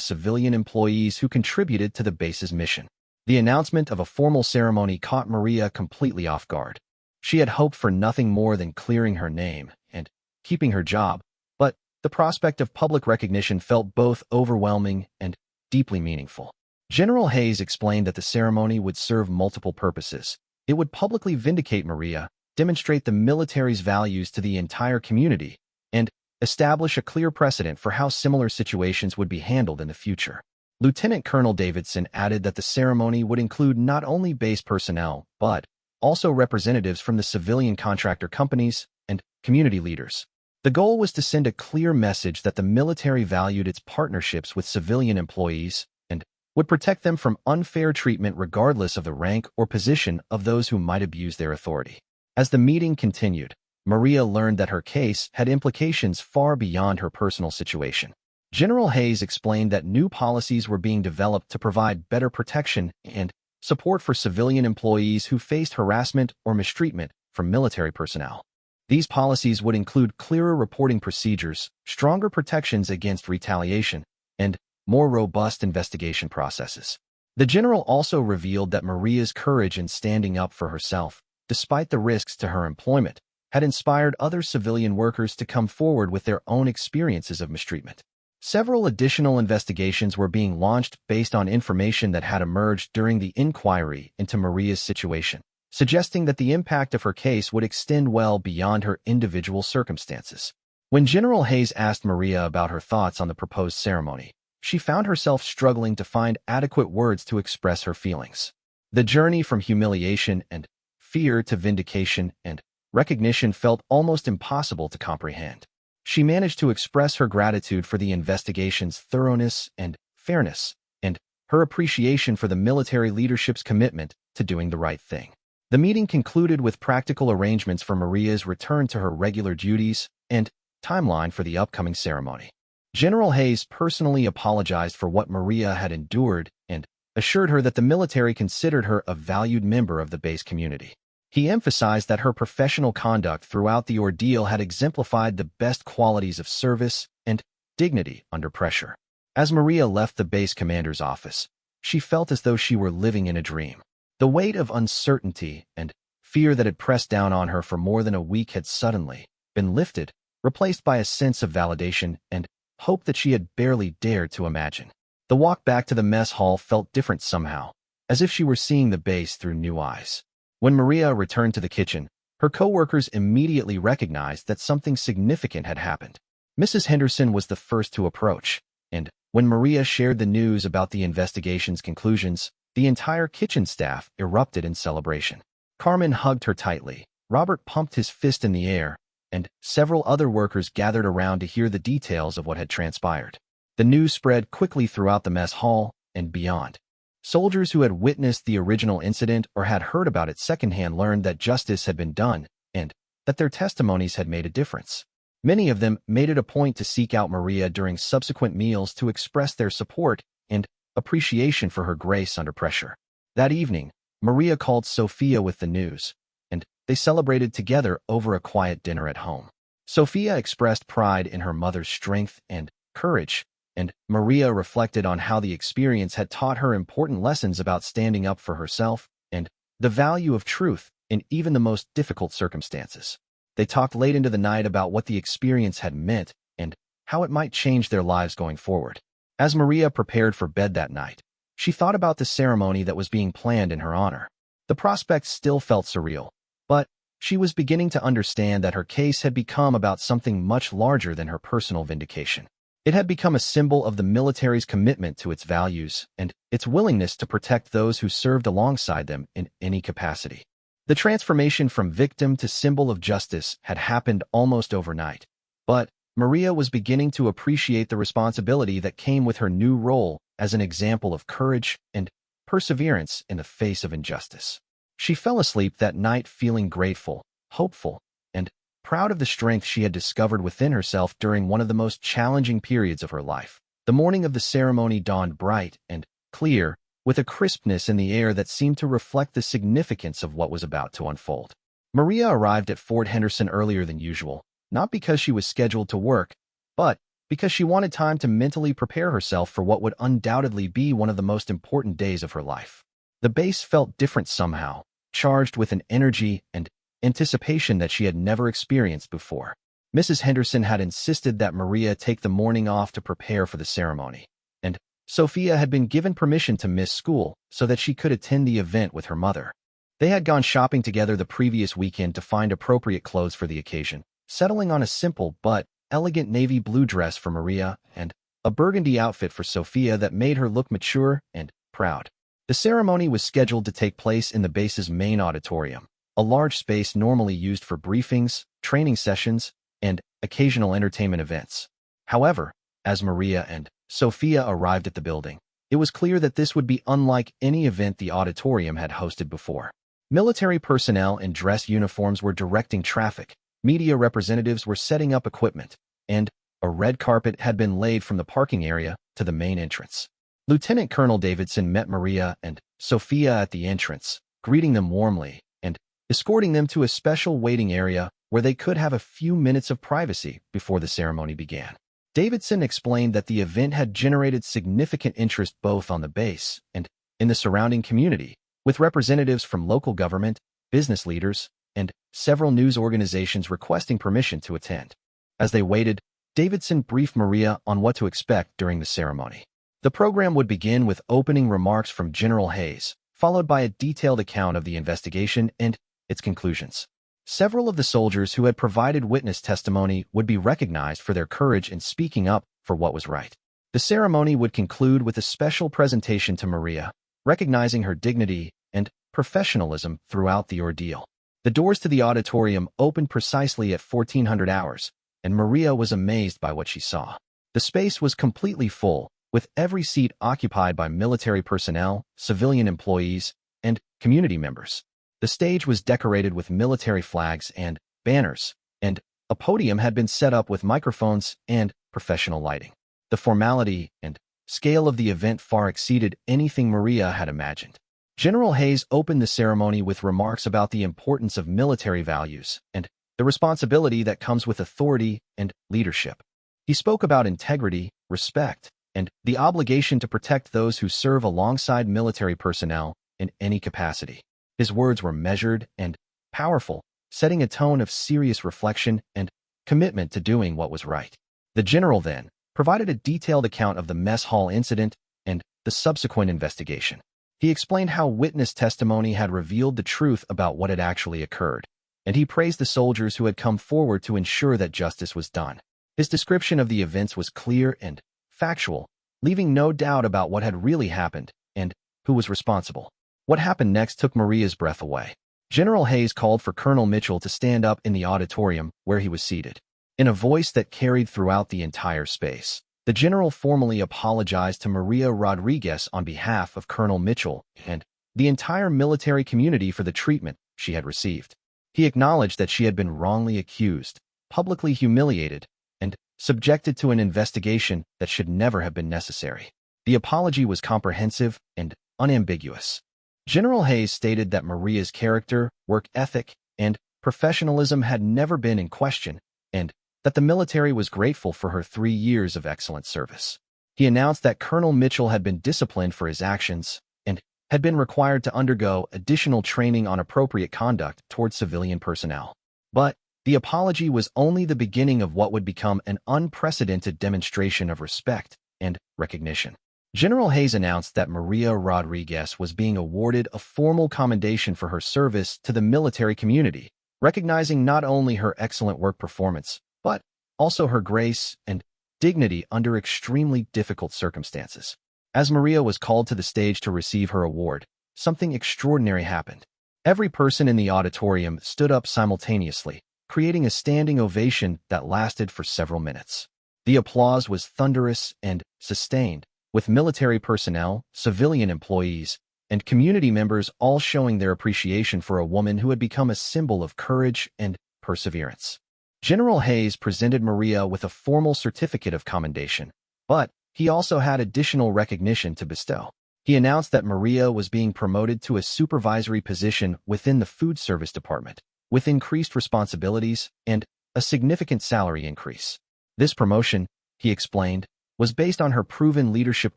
civilian employees who contributed to the base's mission. The announcement of a formal ceremony caught Maria completely off guard. She had hoped for nothing more than clearing her name and keeping her job, but the prospect of public recognition felt both overwhelming and deeply meaningful. General Hayes explained that the ceremony would serve multiple purposes. It would publicly vindicate Maria, demonstrate the military's values to the entire community, and establish a clear precedent for how similar situations would be handled in the future. Lieutenant Colonel Davidson added that the ceremony would include not only base personnel, but also representatives from the civilian contractor companies and community leaders. The goal was to send a clear message that the military valued its partnerships with civilian employees and would protect them from unfair treatment regardless of the rank or position of those who might abuse their authority. As the meeting continued, Maria learned that her case had implications far beyond her personal situation. General Hayes explained that new policies were being developed to provide better protection and support for civilian employees who faced harassment or mistreatment from military personnel. These policies would include clearer reporting procedures, stronger protections against retaliation, and more robust investigation processes. The general also revealed that Maria's courage in standing up for herself, despite the risks to her employment, had inspired other civilian workers to come forward with their own experiences of mistreatment. Several additional investigations were being launched based on information that had emerged during the inquiry into Maria's situation, suggesting that the impact of her case would extend well beyond her individual circumstances. When General Hayes asked Maria about her thoughts on the proposed ceremony, she found herself struggling to find adequate words to express her feelings. The journey from humiliation and fear to vindication and recognition felt almost impossible to comprehend. She managed to express her gratitude for the investigation's thoroughness and fairness, and her appreciation for the military leadership's commitment to doing the right thing. The meeting concluded with practical arrangements for Maria's return to her regular duties and timeline for the upcoming ceremony. General Hayes personally apologized for what Maria had endured and assured her that the military considered her a valued member of the base community. He emphasized that her professional conduct throughout the ordeal had exemplified the best qualities of service and dignity under pressure. As Maria left the base commander's office, she felt as though she were living in a dream. The weight of uncertainty and fear that had pressed down on her for more than a week had suddenly been lifted, replaced by a sense of validation and hope that she had barely dared to imagine. The walk back to the mess hall felt different somehow, as if she were seeing the base through new eyes. When Maria returned to the kitchen, her co-workers immediately recognized that something significant had happened. Mrs. Henderson was the first to approach, and when Maria shared the news about the investigation's conclusions, the entire kitchen staff erupted in celebration. Carmen hugged her tightly, Robert pumped his fist in the air, and several other workers gathered around to hear the details of what had transpired. The news spread quickly throughout the mess hall and beyond. Soldiers who had witnessed the original incident or had heard about it secondhand learned that justice had been done and that their testimonies had made a difference. Many of them made it a point to seek out Maria during subsequent meals to express their support and appreciation for her grace under pressure. That evening, Maria called Sophia with the news, and they celebrated together over a quiet dinner at home. Sophia expressed pride in her mother's strength and courage, and Maria reflected on how the experience had taught her important lessons about standing up for herself and the value of truth in even the most difficult circumstances. They talked late into the night about what the experience had meant and how it might change their lives going forward. As Maria prepared for bed that night, she thought about the ceremony that was being planned in her honor. The prospect still felt surreal, but she was beginning to understand that her case had become about something much larger than her personal vindication. It had become a symbol of the military's commitment to its values and its willingness to protect those who served alongside them in any capacity. The transformation from victim to symbol of justice had happened almost overnight, but Maria was beginning to appreciate the responsibility that came with her new role as an example of courage and perseverance in the face of injustice. She fell asleep that night feeling grateful, hopeful, and proud of the strength she had discovered within herself during one of the most challenging periods of her life. The morning of the ceremony dawned bright and clear, with a crispness in the air that seemed to reflect the significance of what was about to unfold. Maria arrived at Fort Henderson earlier than usual, not because she was scheduled to work, but because she wanted time to mentally prepare herself for what would undoubtedly be one of the most important days of her life. The base felt different somehow, charged with an energy and anticipation that she had never experienced before. Mrs. Henderson had insisted that Maria take the morning off to prepare for the ceremony, and Sophia had been given permission to miss school so that she could attend the event with her mother. They had gone shopping together the previous weekend to find appropriate clothes for the occasion, settling on a simple but elegant navy blue dress for Maria and a burgundy outfit for Sophia that made her look mature and proud. The ceremony was scheduled to take place in the base's main auditorium, a large space normally used for briefings, training sessions, and occasional entertainment events. However, as Maria and Sophia arrived at the building, it was clear that this would be unlike any event the auditorium had hosted before. Military personnel in dress uniforms were directing traffic, Media representatives were setting up equipment, and a red carpet had been laid from the parking area to the main entrance. Lieutenant Colonel Davidson met Maria and Sophia at the entrance, greeting them warmly and escorting them to a special waiting area where they could have a few minutes of privacy before the ceremony began. Davidson explained that the event had generated significant interest both on the base and in the surrounding community, with representatives from local government, business leaders, and several news organizations requesting permission to attend. As they waited, Davidson briefed Maria on what to expect during the ceremony. The program would begin with opening remarks from General Hayes, followed by a detailed account of the investigation and its conclusions. Several of the soldiers who had provided witness testimony would be recognized for their courage in speaking up for what was right. The ceremony would conclude with a special presentation to Maria, recognizing her dignity and professionalism throughout the ordeal. The doors to the auditorium opened precisely at 1400 hours, and Maria was amazed by what she saw. The space was completely full, with every seat occupied by military personnel, civilian employees, and community members. The stage was decorated with military flags and banners, and a podium had been set up with microphones and professional lighting. The formality and scale of the event far exceeded anything Maria had imagined. General Hayes opened the ceremony with remarks about the importance of military values and the responsibility that comes with authority and leadership. He spoke about integrity, respect, and the obligation to protect those who serve alongside military personnel in any capacity. His words were measured and powerful, setting a tone of serious reflection and commitment to doing what was right. The general then provided a detailed account of the mess hall incident and the subsequent investigation. He explained how witness testimony had revealed the truth about what had actually occurred, and he praised the soldiers who had come forward to ensure that justice was done. His description of the events was clear and factual, leaving no doubt about what had really happened and who was responsible. What happened next took Maria's breath away. General Hayes called for Colonel Mitchell to stand up in the auditorium where he was seated. In a voice that carried throughout the entire space, the general formally apologized to Maria Rodriguez on behalf of Colonel Mitchell and the entire military community for the treatment she had received. He acknowledged that she had been wrongly accused, publicly humiliated, and subjected to an investigation that should never have been necessary. The apology was comprehensive and unambiguous. General Hayes stated that Maria's character, work ethic, and professionalism had never been in question, and that the military was grateful for her 3 years of excellent service. He announced that Colonel Mitchell had been disciplined for his actions and had been required to undergo additional training on appropriate conduct towards civilian personnel. But the apology was only the beginning of what would become an unprecedented demonstration of respect and recognition. General Hayes announced that Maria Rodriguez was being awarded a formal commendation for her service to the military community, recognizing not only her excellent work performance, but also her grace and dignity under extremely difficult circumstances. As Maria was called to the stage to receive her award, something extraordinary happened. Every person in the auditorium stood up simultaneously, creating a standing ovation that lasted for several minutes. The applause was thunderous and sustained, with military personnel, civilian employees, and community members all showing their appreciation for a woman who had become a symbol of courage and perseverance. General Hayes presented Maria with a formal certificate of commendation, but he also had additional recognition to bestow. He announced that Maria was being promoted to a supervisory position within the food service department, with increased responsibilities and a significant salary increase. This promotion, he explained, was based on her proven leadership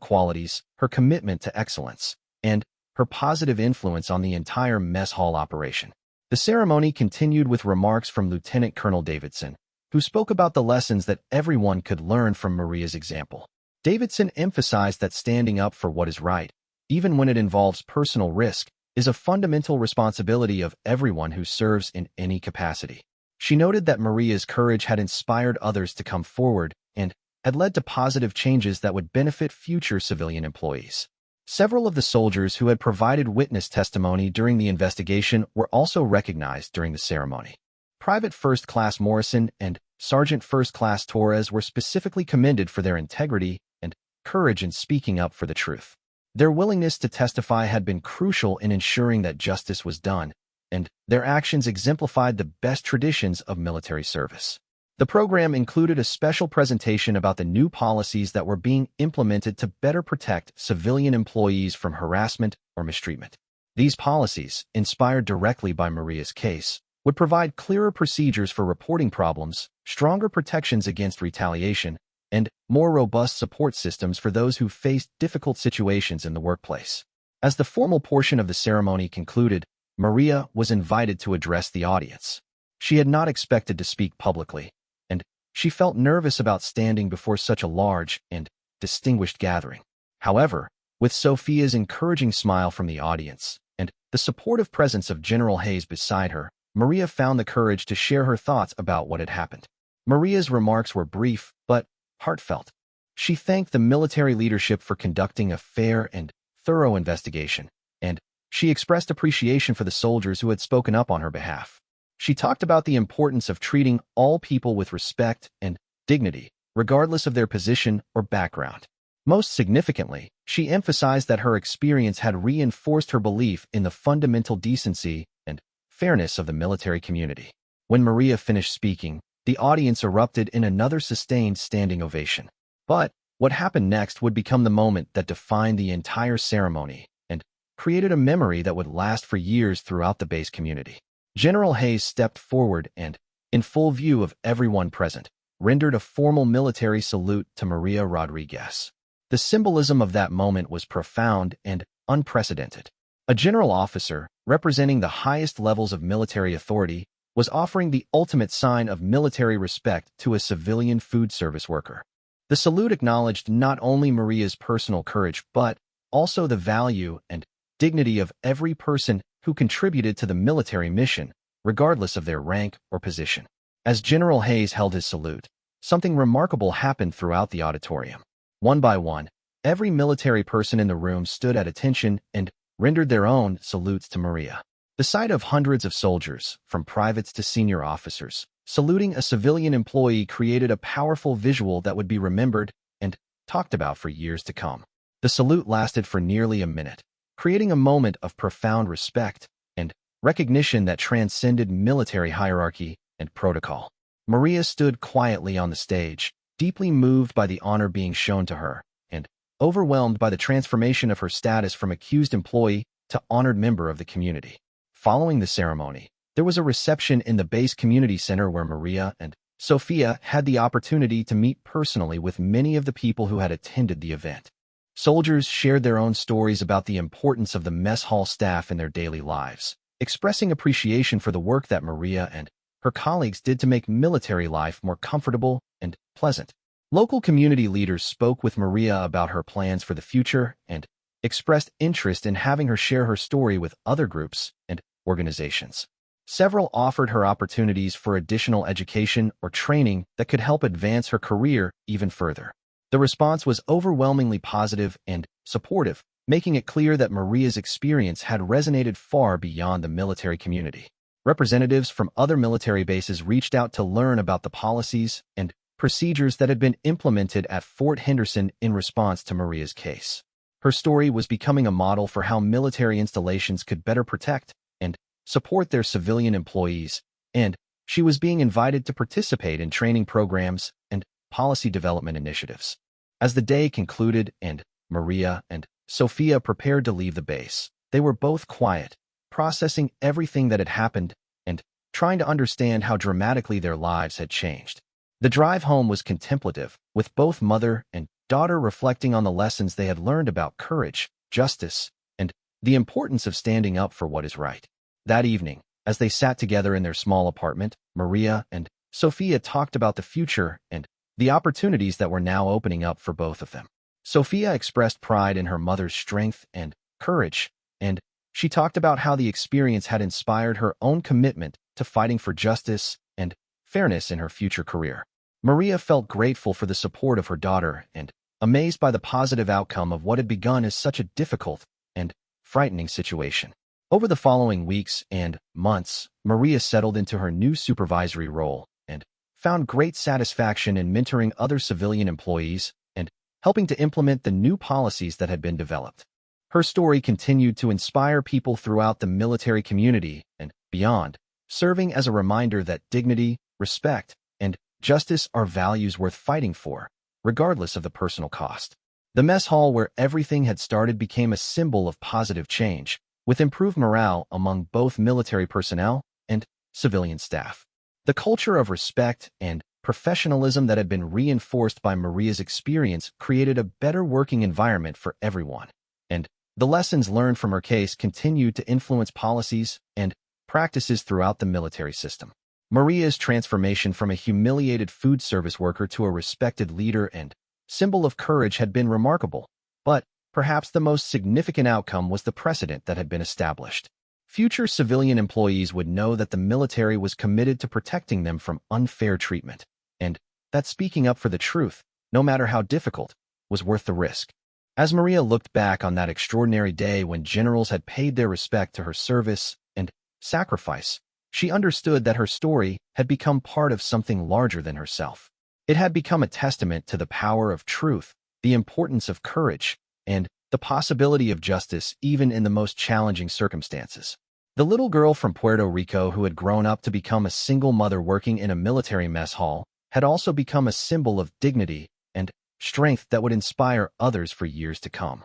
qualities, her commitment to excellence, and her positive influence on the entire mess hall operation. The ceremony continued with remarks from Lieutenant Colonel Davidson, who spoke about the lessons that everyone could learn from Maria's example. Davidson emphasized that standing up for what is right, even when it involves personal risk, is a fundamental responsibility of everyone who serves in any capacity. She noted that Maria's courage had inspired others to come forward and had led to positive changes that would benefit future civilian employees. Several of the soldiers who had provided witness testimony during the investigation were also recognized during the ceremony. Private First Class Morrison and Sergeant First Class Torres were specifically commended for their integrity and courage in speaking up for the truth. Their willingness to testify had been crucial in ensuring that justice was done, and their actions exemplified the best traditions of military service. The program included a special presentation about the new policies that were being implemented to better protect civilian employees from harassment or mistreatment. These policies, inspired directly by Maria's case, would provide clearer procedures for reporting problems, stronger protections against retaliation, and more robust support systems for those who faced difficult situations in the workplace. As the formal portion of the ceremony concluded, Maria was invited to address the audience. She had not expected to speak publicly, and she felt nervous about standing before such a large and distinguished gathering. However, with Sophia's encouraging smile from the audience and the supportive presence of General Hayes beside her, Maria found the courage to share her thoughts about what had happened. Maria's remarks were brief but heartfelt. She thanked the military leadership for conducting a fair and thorough investigation, and she expressed appreciation for the soldiers who had spoken up on her behalf. She talked about the importance of treating all people with respect and dignity, regardless of their position or background. Most significantly, she emphasized that her experience had reinforced her belief in the fundamental decency and fairness of the military community. When Maria finished speaking, the audience erupted in another sustained standing ovation. But what happened next would become the moment that defined the entire ceremony and created a memory that would last for years throughout the base community. General Hayes stepped forward and, in full view of everyone present, rendered a formal military salute to Maria Rodriguez. The symbolism of that moment was profound and unprecedented. A general officer, representing the highest levels of military authority, was offering the ultimate sign of military respect to a civilian food service worker. The salute acknowledged not only Maria's personal courage but also the value and dignity of every person who contributed to the military mission, regardless of their rank or position. As General Hayes held his salute, something remarkable happened throughout the auditorium. One by one, every military person in the room stood at attention and rendered their own salutes to Maria. The sight of hundreds of soldiers, from privates to senior officers, saluting a civilian employee created a powerful visual that would be remembered and talked about for years to come. The salute lasted for nearly a minute, creating a moment of profound respect and recognition that transcended military hierarchy and protocol. Maria stood quietly on the stage, deeply moved by the honor being shown to her, and overwhelmed by the transformation of her status from accused employee to honored member of the community. Following the ceremony, there was a reception in the base community center where Maria and Sophia had the opportunity to meet personally with many of the people who had attended the event. Soldiers shared their own stories about the importance of the mess hall staff in their daily lives, expressing appreciation for the work that Maria and her colleagues did to make military life more comfortable and pleasant. Local community leaders spoke with Maria about her plans for the future and expressed interest in having her share her story with other groups and organizations. Several offered her opportunities for additional education or training that could help advance her career even further. The response was overwhelmingly positive and supportive, making it clear that Maria's experience had resonated far beyond the military community. Representatives from other military bases reached out to learn about the policies and procedures that had been implemented at Fort Henderson in response to Maria's case. Her story was becoming a model for how military installations could better protect and support their civilian employees, and she was being invited to participate in training programs and policy development initiatives. As the day concluded and Maria and Sophia prepared to leave the base, they were both quiet, processing everything that had happened and trying to understand how dramatically their lives had changed. The drive home was contemplative, with both mother and daughter reflecting on the lessons they had learned about courage, justice, and the importance of standing up for what is right. That evening, as they sat together in their small apartment, Maria and Sophia talked about the future and the opportunities that were now opening up for both of them. Sophia expressed pride in her mother's strength and courage, and she talked about how the experience had inspired her own commitment to fighting for justice and fairness in her future career. Maria felt grateful for the support of her daughter and amazed by the positive outcome of what had begun as such a difficult and frightening situation. Over the following weeks and months, Maria settled into her new supervisory role and found great satisfaction in mentoring other civilian employees and helping to implement the new policies that had been developed. Her story continued to inspire people throughout the military community and beyond, serving as a reminder that dignity, respect, and justice are values worth fighting for, regardless of the personal cost. The mess hall where everything had started became a symbol of positive change, with improved morale among both military personnel and civilian staff. The culture of respect and professionalism that had been reinforced by Maria's experience created a better working environment for everyone, and the lessons learned from her case continued to influence policies and practices throughout the military system. Maria's transformation from a humiliated food service worker to a respected leader and symbol of courage had been remarkable, but perhaps the most significant outcome was the precedent that had been established. Future civilian employees would know that the military was committed to protecting them from unfair treatment, and that speaking up for the truth, no matter how difficult, was worth the risk. As Maria looked back on that extraordinary day when generals had paid their respect to her service and sacrifice, she understood that her story had become part of something larger than herself. It had become a testament to the power of truth, the importance of courage, and the possibility of justice even in the most challenging circumstances. The little girl from Puerto Rico who had grown up to become a single mother working in a military mess hall had also become a symbol of dignity and strength that would inspire others for years to come.